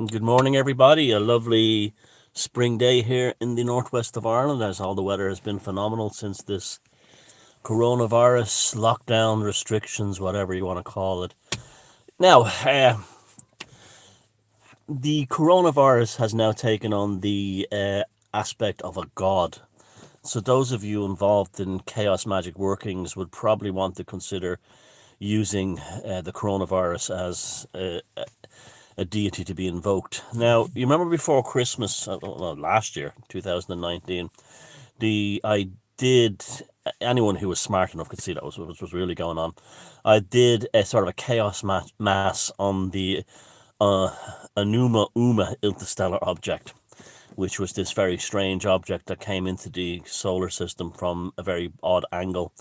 Good morning, everybody. A lovely spring day here in the northwest of Ireland, as all the weather has been phenomenal since this coronavirus lockdown restrictions, whatever you want to call it. Now, the coronavirus has now taken on the aspect of a god. So, those of you involved in chaos magic workings would probably want to consider using the coronavirus as a deity to be invoked. Now, you remember before Christmas, well, last year, 2019, I did, anyone who was smart enough could see that was really going on. I did a sort of a chaos mass on the uh, Anuma Uma interstellar object, which was this very strange object that came into the solar system from a very odd angle.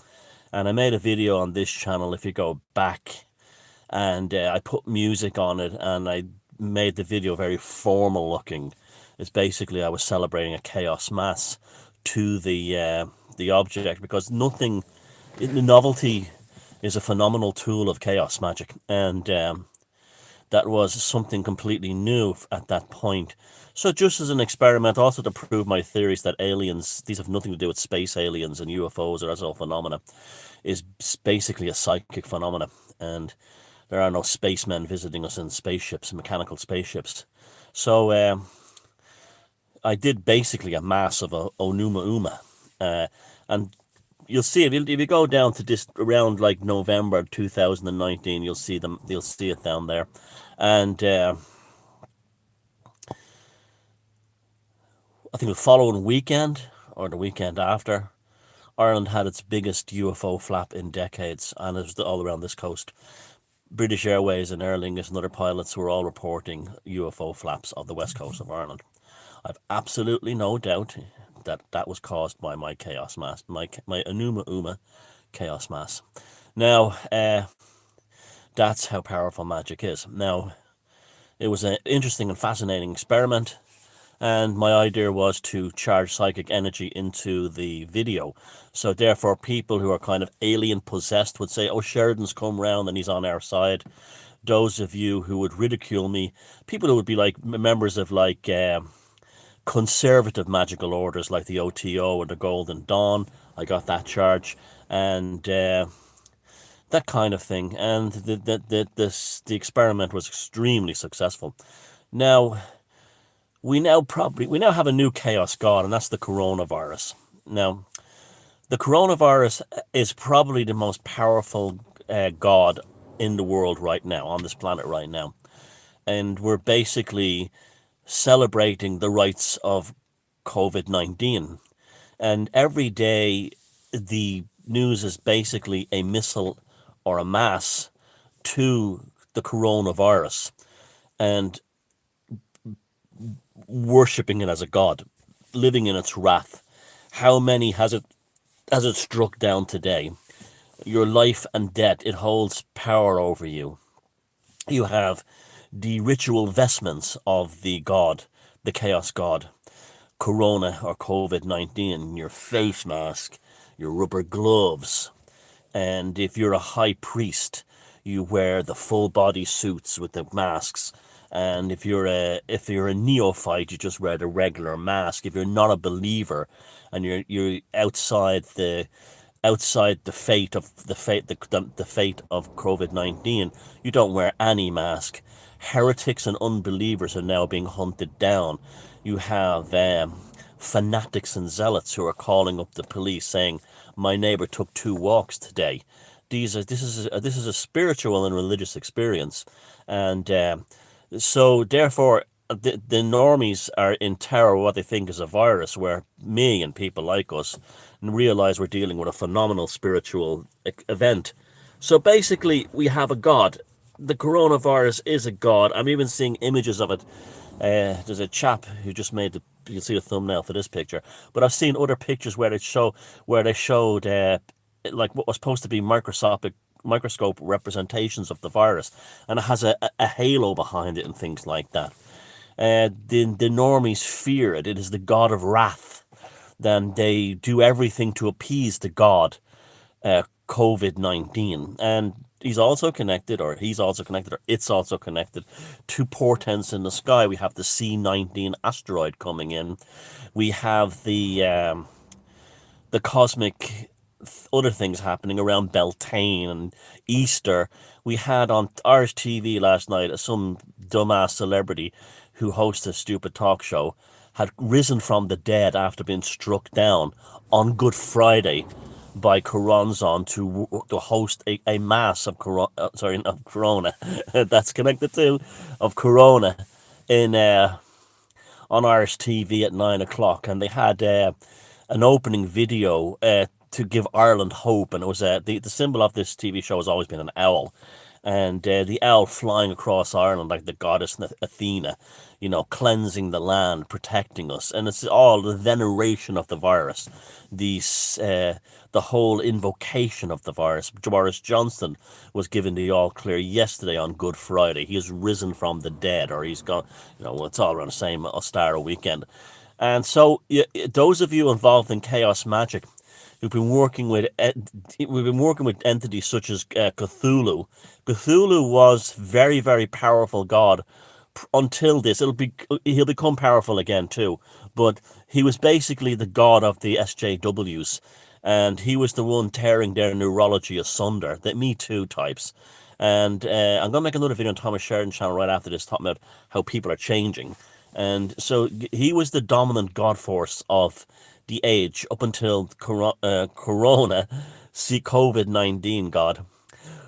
And I made a video on this channel if you go back, and I put music on it, and I made the video very formal looking. It's basically I was celebrating a chaos mass to the object, because nothing, the novelty is a phenomenal tool of chaos magic, and that was something completely new at that point. So just as an experiment, also to prove my theories that aliens, these have nothing to do with space aliens and UFOs or other phenomena, is basically a psychic phenomena, and there are no spacemen visiting us in spaceships, mechanical spaceships. So I did basically a mass of a Onuma Uma, and you'll see if you go down to this around like November 2019, you'll see them. You'll see it down there, and I think the following weekend or the weekend after, Ireland had its biggest UFO flap in decades, and it was all around this coast. British Airways and Aer Lingus and other pilots were all reporting UFO flaps of the west coast of Ireland. I've absolutely no doubt that that was caused by my chaos mass, my Anuma Uma chaos mass. Now, that's how powerful magic is. Now, it was an interesting and fascinating experiment, and my idea was to charge psychic energy into the video. So therefore, people who are kind of alien possessed would say, oh, Sheridan's come round and he's on our side. Those of you who would ridicule me, people who would be like members of like conservative magical orders like the OTO or the Golden Dawn, I got that charge, and that kind of thing. And the experiment was extremely successful. Now, we now have a new chaos god, and that's the coronavirus. Now, the coronavirus is probably the most powerful god in the world right now, on this planet right now, and we're basically celebrating the rights of COVID-19, and every day the news is basically a missile or a mass to the coronavirus, and worshipping it as a god, living in its wrath. How many has it struck down today? Your life and death, it holds power over you. You have the ritual vestments of the god, the chaos god, Corona or COVID-19, your face mask, your rubber gloves, and if you're a high priest, you wear the full body suits with the masks. And if you're a neophyte, you just wear the regular mask. If you're not a believer, and you're outside the fate of COVID-19, you don't wear any mask. Heretics and unbelievers are now being hunted down. You have fanatics and zealots who are calling up the police saying, "My neighbor took 2 walks today." This is a spiritual and religious experience, and so therefore the normies are in terror of what they think is a virus, where me and people like us realize we're dealing with a phenomenal spiritual event. So basically, we have a god. The coronavirus is a god. I'm even seeing images of it. There's a chap who just made the. You'll see a thumbnail for this picture, but I've seen other pictures where they showed like what was supposed to be microscope representations of the virus, and it has a halo behind it and things like that. The normies fear it. It is the god of wrath. Then they do everything to appease the god, COVID-19. And he's also connected, or it's also connected to portents in the sky. We have the C-19 asteroid coming in. We have the cosmic other things happening around Beltane and Easter. We had on Irish TV last night some dumbass celebrity who hosts a stupid talk show had risen from the dead after being struck down on Good Friday by Coronzon to host a mass of sorry, of Corona that's connected to of Corona in on Irish TV at 9 o'clock, and they had an opening video to give Ireland hope, and it was the symbol of this TV show has always been an owl, and the owl flying across Ireland like the goddess Athena, cleansing the land, protecting us, and it's all the veneration of the virus, these the whole invocation of the virus. Boris Johnson was given the all clear yesterday on Good Friday. He has risen from the dead, or he's gone. It's all around the same Ostara weekend. And so, those of you involved in chaos magic, who've been working with we've been working with entities such as Cthulhu. Cthulhu was very, very powerful god until this. He'll become powerful again too, but he was basically the god of the SJWs, and he was the one tearing their neurology asunder, the Me Too types. And I'm gonna make another video on Thomas Sheridan channel right after this, talking about how people are changing. And so he was the dominant god force of the age up until Corona, see COVID-19 god,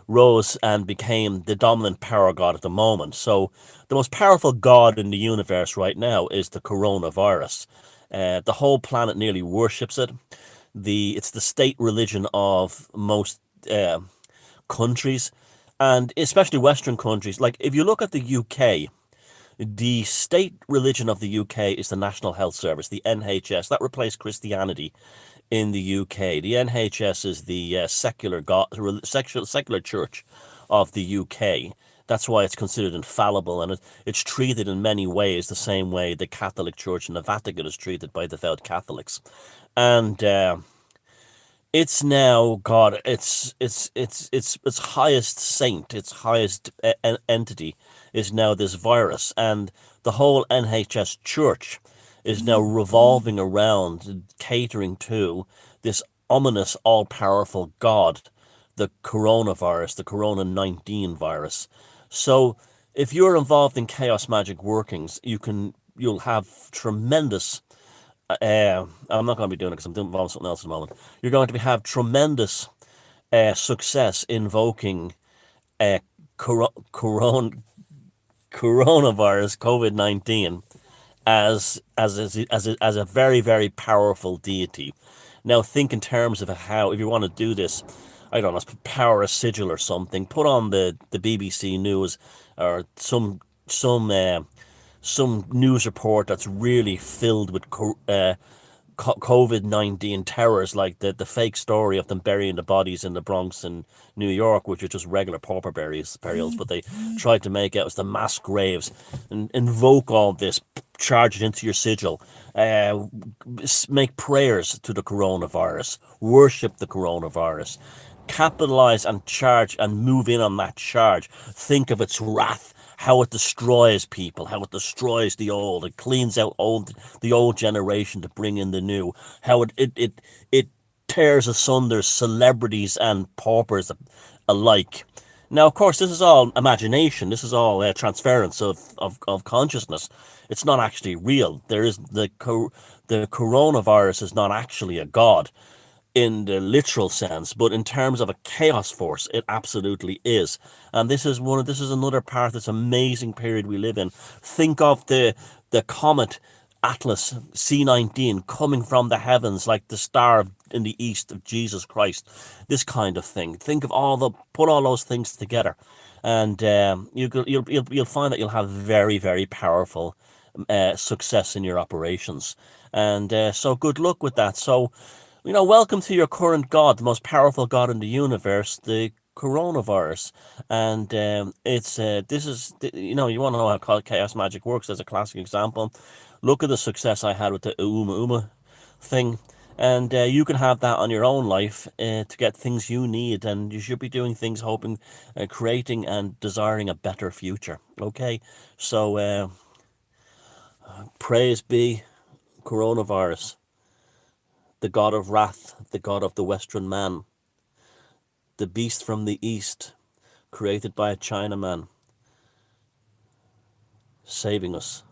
rose and became the dominant power god at the moment. So the most powerful god in the universe right now is the coronavirus. The whole planet nearly worships it. It's the state religion of most countries, and especially Western countries. Like if you look at the UK, the state religion of the UK is the National Health Service, the NHS. That replaced Christianity in the UK. The NHS is the secular church of the UK. That's why it's considered infallible, and it's treated in many ways the same way the Catholic Church in the Vatican is treated by devout Catholics. And it's now God. Its highest saint, its highest entity, is now this virus, and the whole NHS Church is now revolving around catering to this ominous, all-powerful God, the coronavirus, the Corona-19 virus. So, if you're involved in chaos magic workings, you'll have tremendous. I'm not going to be doing it because I'm involved in something else at the moment. You're going to have tremendous success invoking uh, coronavirus, COVID-19, as a very, very powerful deity. Now think in terms of how, if you want to do this, I don't know, power a sigil or something. Put on the BBC News or some news report that's really filled with COVID-19 terrors, like the fake story of them burying the bodies in the Bronx in New York, which are just regular pauper burials, but they tried to make it as the mass graves, and invoke all this, charge it into your sigil, make prayers to the coronavirus, worship the coronavirus, capitalize and charge and move in on that charge. Think of its wrath, how it destroys people, how it destroys the old, it cleans out the old generation to bring in the new, how it tears asunder celebrities and paupers alike. Now, of course, this is all imagination. This is all transference of consciousness. It's not actually real. There is the coronavirus is not actually a god in the literal sense, but in terms of a chaos force, it absolutely is. And this is another part of this amazing period we live in. Think of the comet Atlas C-19 coming from the heavens like the star in the east of Jesus Christ. This kind of thing. Think of put all those things together, and you'll find that you'll have very, very powerful success in your operations. And so good luck with that. So, welcome to your current god, the most powerful god in the universe, the coronavirus. And this is, you want to know how chaos magic works. As a classic example, look at the success I had with the Uma thing. And you can have that on your own life to get things you need, and you should be doing things hoping, creating and desiring a better future. Okay, so praise be coronavirus, the god of wrath, the god of the Western man, the beast from the east, created by a Chinaman, saving us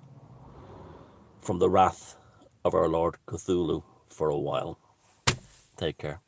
from the wrath of our Lord Cthulhu for a while. Take care.